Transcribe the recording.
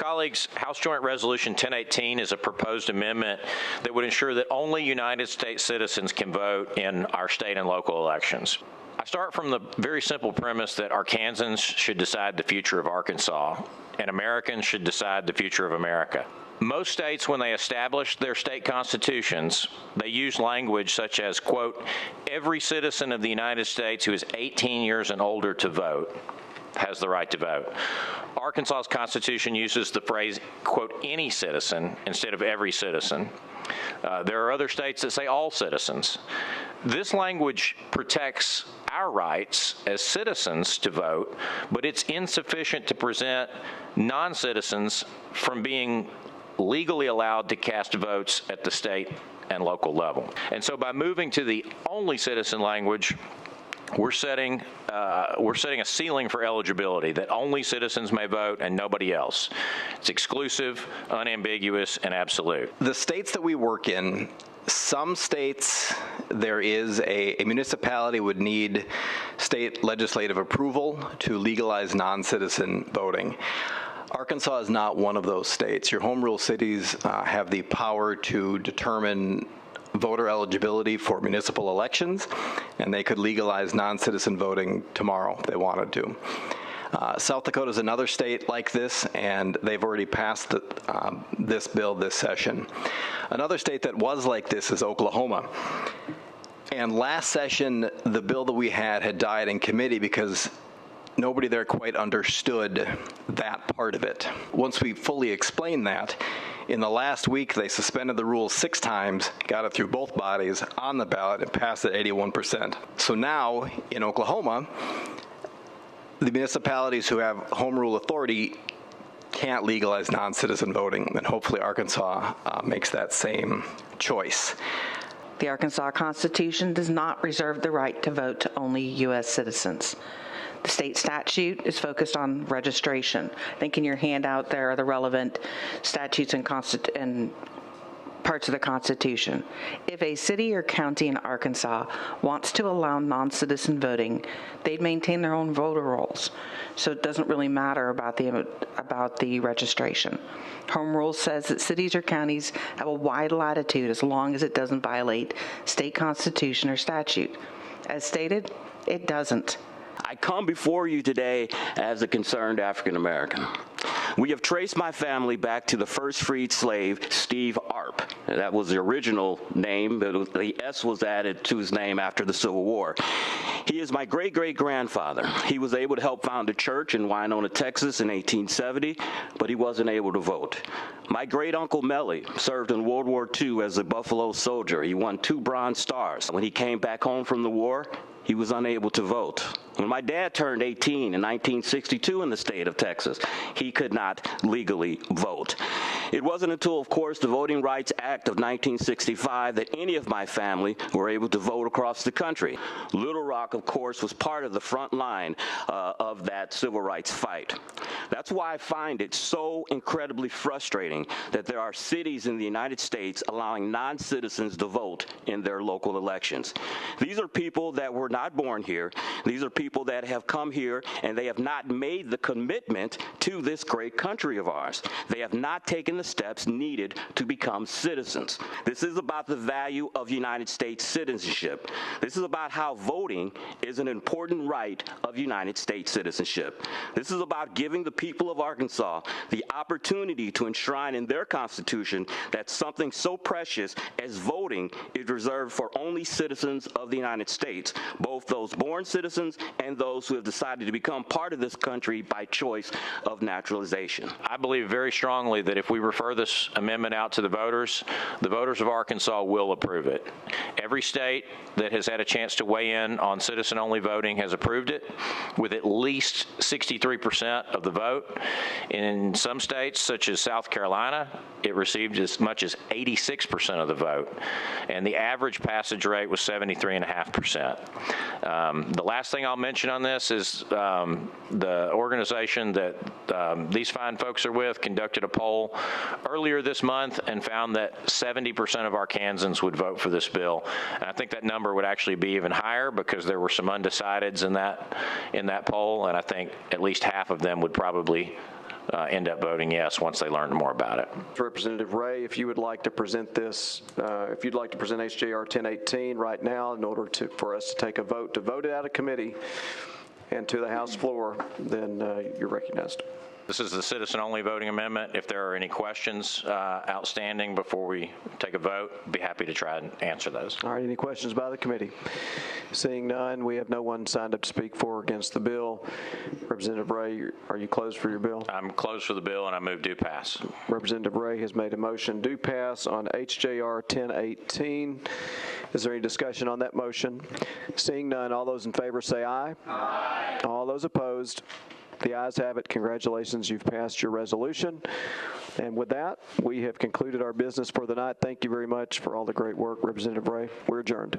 colleagues, House Joint Resolution 1018 is a proposed amendment that would ensure that only United States citizens can vote in our state and local elections. I start from the very simple premise that Arkansans should decide the future of Arkansas, and Americans should decide the future of America. Most states, when they establish their state constitutions, they use language such as, quote, every citizen of the United States who is 18 years and older to vote has the right to vote. Arkansas's constitution uses the phrase, quote, any citizen instead of every citizen. There are other states that say all citizens. This language protects our rights as citizens to vote, but it's insufficient to present non-citizens from being legally allowed to cast votes at the state and local level. And so by moving to the only citizen language, we're setting a ceiling for eligibility that only citizens may vote and nobody else. It's exclusive, unambiguous, and absolute. The states that we work in, some states there is a municipality would need state legislative approval to legalize non-citizen voting. Arkansas is not one of those states. Your home rule cities have the power to determine voter eligibility for municipal elections, and they could legalize non-citizen voting tomorrow if they wanted to. South Dakota is another state like this, and they've already passed this bill this session. Another state that was like this is Oklahoma. And last session, the bill that we had died in committee because nobody there quite understood that part of it. Once we fully explained that, in the last week, they suspended the rules 6 times, got it through both bodies on the ballot, and passed it 81%. So now, in Oklahoma, the municipalities who have home rule authority can't legalize non-citizen voting, and hopefully Arkansas makes that same choice. The Arkansas Constitution does not reserve the right to vote to only U.S. citizens. The state statute is focused on registration. I think in your handout there are the relevant statutes and parts of the Constitution. If a city or county in Arkansas wants to allow non-citizen voting, they'd maintain their own voter rolls. So it doesn't really matter about the registration. Home rule says that cities or counties have a wide latitude as long as it doesn't violate state constitution or statute. As stated, it doesn't. I come before you today as a concerned African American. We have traced my family back to the first freed slave, Steve Arp. That was the original name, but the S was added to his name after the Civil War. He is my great-great-grandfather. He was able to help found a church in Winona, Texas in 1870, but he wasn't able to vote. My great-uncle Melly served in World War II as a Buffalo soldier. He won 2 Bronze Stars. When he came back home from the war, he was unable to vote. When my dad turned 18 in 1962 in the state of Texas, he could not legally vote. It wasn't until, of course, the Voting Rights Act of 1965 that any of my family were able to vote across the country. Little Rock, of course, was part of the front line of that civil rights fight. That's why I find it so incredibly frustrating that there are cities in the United States allowing non-citizens to vote in their local elections. These are people that were not born here. These are people that have come here and they have not made the commitment to this great country of ours. They have not taken the steps needed to become citizens. This is about the value of United States citizenship. This is about how voting is an important right of United States citizenship. This is about giving the people of Arkansas the opportunity to enshrine in their Constitution that something so precious as voting is reserved for only citizens of the United States, both those born citizens and those who have decided to become part of this country by choice of naturalization. I believe very strongly that if we refer this amendment out to the voters of Arkansas will approve it. Every state that has had a chance to weigh in on citizen-only voting has approved it with at least 63% of the vote. In some states, such as South Carolina, it received as much as 86% of the vote, and the average passage rate was 73.5%. The last thing I'll mention on this is the organization that these fine folks are with conducted a poll earlier this month and found that 70% of Arkansans would vote for this bill. And I think that number would actually be even higher because there were some undecideds in that poll, and I think at least half of them would probably end up voting yes once they learn more about it. Representative Ray, if you would like to present this, if you'd like to present HJR 1018 right now in order for us to take a vote, to vote it out of committee and to the House floor, then you're recognized. This is the citizen-only voting amendment. If there are any questions outstanding before we take a vote, I'd be happy to try and answer those. All right, any questions by the committee? Seeing none, we have no one signed up to speak for or against the bill. Representative Ray, are you closed for your bill? I'm closed for the bill, and I move do pass. Representative Ray has made a motion do pass on HJR 1018. Is there any discussion on that motion? Seeing none, all those in favor say aye. Aye. All those opposed? The ayes have it. Congratulations, you've passed your resolution. And with that, we have concluded our business for the night. Thank you very much for all the great work, Representative Ray. We're adjourned.